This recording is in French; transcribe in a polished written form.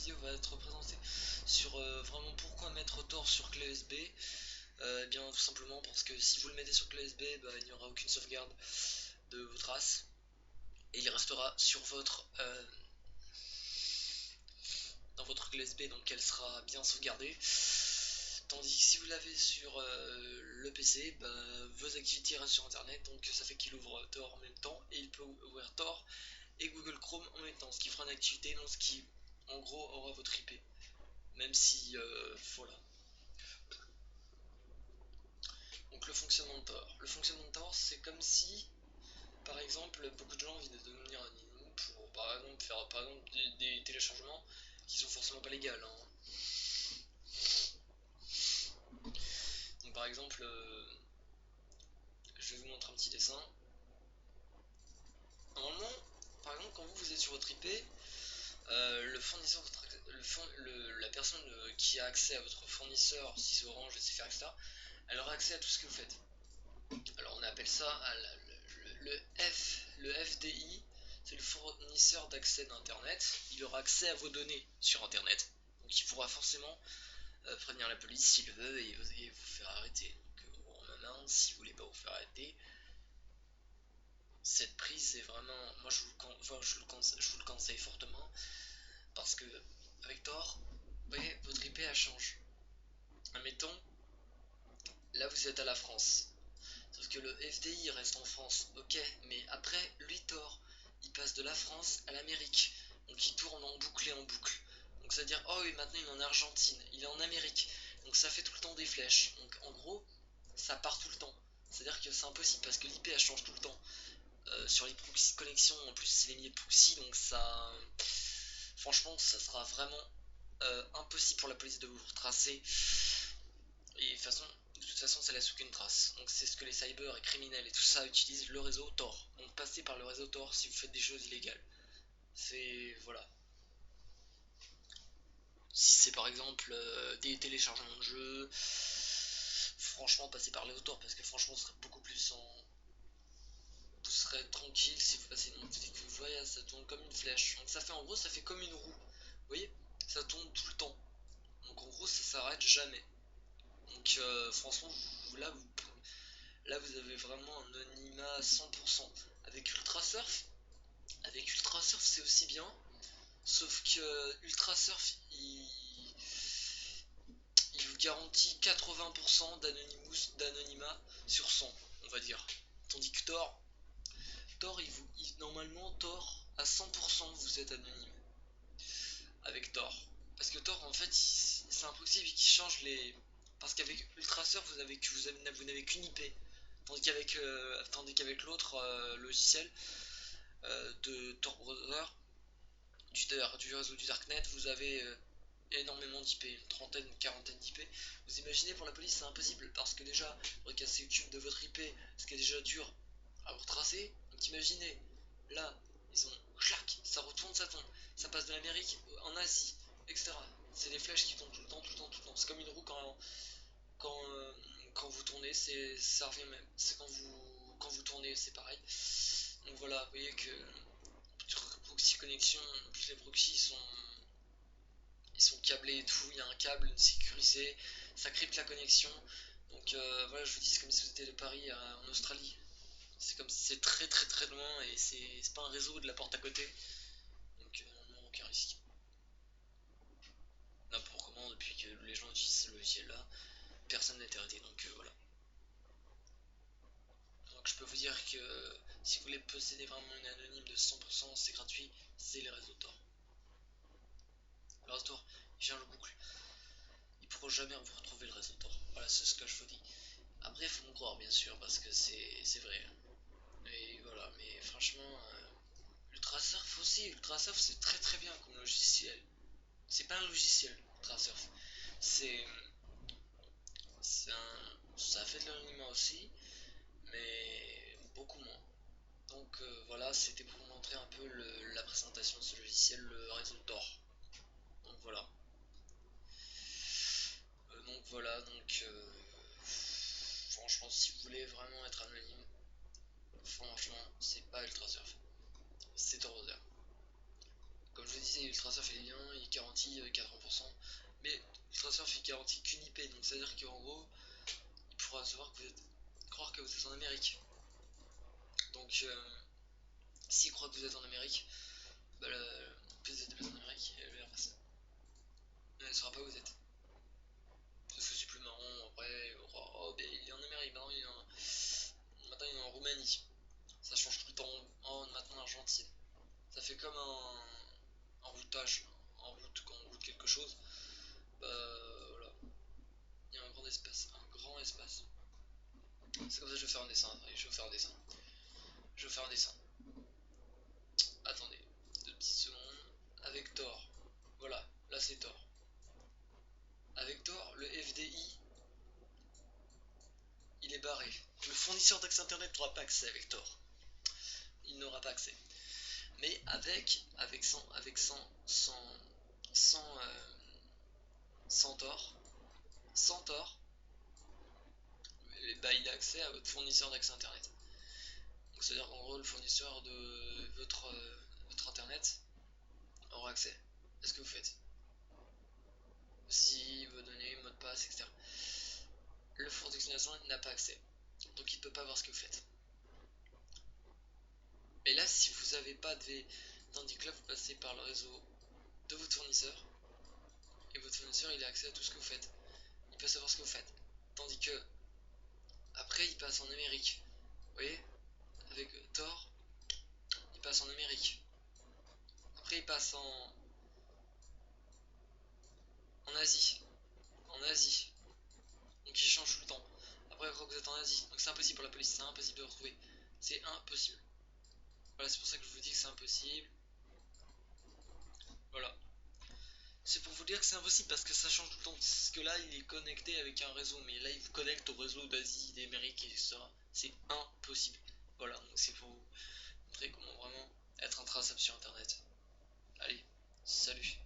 vidéo va être présentée sur vraiment pourquoi mettre Tor sur clé USB. Eh bien tout simplement parce que si vous le mettez sur clé USB, il n'y aura aucune sauvegarde de vos traces et il restera sur votre dans votre clé USB, donc elle sera bien sauvegardée. Tandis que si vous l'avez sur le PC, vos activités restent sur internet, donc ça fait qu'il ouvre Tor en même temps et il peut ouvrir Tor et Google Chrome en même temps, ce qui fera une activité dans ce qui en gros aura votre IP, même si voilà. Donc le fonctionnement de Tor. Le fonctionnement de Tor, c'est comme si par exemple beaucoup de gens ont envie de devenir anonymes pour par exemple faire par exemple des téléchargements qui sont forcément pas légaux, hein. Donc par exemple je vais vous montrer un petit dessin. Normalement, par exemple, quand vous êtes sur votre IP, le fournisseur, la personne qui a accès à votre fournisseur, si c'est Orange, SFR, etc., elle aura accès à tout ce que vous faites. Alors on appelle ça le FDI, c'est le fournisseur d'accès d'internet. Il aura accès à vos données sur internet, donc il pourra forcément prévenir la police s'il veut et vous faire arrêter. Donc en main, si vous voulez pas vous faire arrêter, cette prise est vraiment, moi je vous le conseille fortement parce que avec Tor, vous voyez, votre IP elle change. Admettons, là vous êtes à la France, sauf que le FDI reste en France, ok, mais après lui Tor, il passe de la France à l'Amérique, donc il tourne en boucle et en boucle. Donc c'est à dire, oh oui, maintenant il est en Argentine, il est en Amérique, donc ça fait tout le temps des flèches. Donc en gros, ça part tout le temps. C'est à dire que c'est impossible parce que l'IP elle change tout le temps. Sur les proxy connexions, en plus c'est les milliers de proxy, donc ça, franchement, ça sera vraiment impossible pour la police de vous retracer. Et de toute façon, ça laisse aucune trace. Donc c'est ce que les cyber et criminels et tout ça utilisent, le réseau Tor. Donc passez par le réseau Tor si vous faites des choses illégales. C'est voilà. Si c'est par exemple des téléchargements de jeux, franchement passez par le réseau Tor parce que franchement, ce serait beaucoup plus en vous serez tranquille si vous passez une petite que vous voyez, ça tourne comme une flèche. Donc ça fait en gros, ça fait comme une roue. Vous voyez, ça tourne tout le temps. Donc en gros, ça s'arrête jamais. Donc franchement, là vous avez vraiment un anonymat à 100%. Avec Ultrasurf c'est aussi bien. Sauf que Ultrasurf il vous garantit 80% d'anonymat sur 100, on va dire. Tandis que Tor normalement Tor à 100% vous êtes anonyme avec Tor. Parce que Tor en fait c'est impossible qu'il change les. Parce qu'avec Ultrasurf vous n'avez qu'une IP. Tandis qu'avec l'autre logiciel de Tor Browser, du réseau du Darknet, vous avez énormément d'IP, une trentaine, une quarantaine d'IP. Vous imaginez pour la police c'est impossible parce que déjà recasser le cube de votre IP, ce qui est déjà dur à vous retracer. Donc imaginez, là, ils ont clac, ça retourne, ça passe de l'Amérique en Asie, etc. C'est des flèches qui tournent tout le temps, tout le temps, tout le temps. C'est comme une roue quand, euh, quand vous tournez, ça revient même. C'est quand vous tournez, c'est pareil. Donc voilà, vous voyez que proxy connexion, en plus les proxys ils sont câblés et tout, il y a un câble sécurisé, ça crypte la connexion. Donc voilà, je vous dis, c'est comme si vous étiez de Paris en Australie. C'est comme si c'est très très très loin et c'est pas un réseau de la porte à côté. Donc non, aucun risque. N'importe comment, depuis que les gens utilisent ce logiciel là, personne n'est arrêté. Donc voilà. Donc je peux vous dire que si vous voulez posséder vraiment une anonyme de 100%, c'est gratuit, c'est les réseaux Tor. Le réseau Tor, il change le boucle. Il pourra jamais vous retrouver le réseau Tor. Voilà, c'est ce que je vous dis. Après, il faut me croire, bien sûr, parce que c'est vrai. Et voilà, mais franchement, Ultrasurf aussi, Ultrasurf c'est très très bien comme logiciel. C'est pas un logiciel, Ultrasurf. C'est. Ça fait de l'anonymat aussi, mais beaucoup moins. Donc voilà, c'était pour vous montrer un peu la présentation de ce logiciel, le réseau Tor. Donc voilà. Franchement, si vous voulez vraiment être anonyme, franchement, c'est pas Ultrasurf, c'est Tor Browser. Comme je vous disais, Ultrasurf il est bien, il garantit 80%, mais Ultrasurf il garantit qu'une IP, donc c'est à dire qu'en gros, il pourra savoir que vous êtes, croire que vous êtes en Amérique. Donc s'il croit que vous êtes en Amérique, bah la piste de déplacer en Amérique, elle verra ça. Elle ne saura pas où vous êtes. C'est aussi plus marrant, après, oh, ben, il est en Amérique, maintenant il est en Roumanie. Ça change tout le temps, oh maintenant l'Argentine. Ça fait comme un routage, quand on route quelque chose, bah voilà, il y a un grand espace, C'est comme ça que je vais faire un dessin, je vais faire un dessin. Je vais faire un dessin. Attendez, 2 petites secondes. Avec Thor, voilà, là c'est Thor. Avec Thor, le FDI, il est barré. Le fournisseur d'accès internet n'aura pas accès avec Thor. Il n'aura pas accès. Mais sans Thor, sans Thor, bah, il a accès à votre fournisseur d'accès internet. Donc c'est à dire qu'en gros le fournisseur de votre internet aura accès à ce que vous faites. Si vos données, mot de passe, etc. Le fournisseur d'accès internet n'a pas accès. Donc il ne peut pas voir ce que vous faites. Et là, si vous n'avez pas tandis que là vous passez par le réseau de votre fournisseur, et votre fournisseur il a accès à tout ce que vous faites. Il peut savoir ce que vous faites. Tandis que après il passe en Amérique. Vous voyez, avec Thor, il passe en Amérique. Après il passe en Asie. En Asie. Donc il change tout le temps. Après quand vous êtes en Asie. Donc c'est impossible pour la police, c'est impossible de retrouver. C'est impossible. Voilà, c'est pour ça que je vous dis que c'est impossible. Voilà. C'est pour vous dire que c'est impossible parce que ça change tout le temps. Parce que là, il est connecté avec un réseau, mais là, il vous connecte au réseau d'Asie, d'Amérique, etc. C'est impossible. Voilà, donc c'est pour vous montrer comment vraiment être intraçable sur Internet. Allez, salut.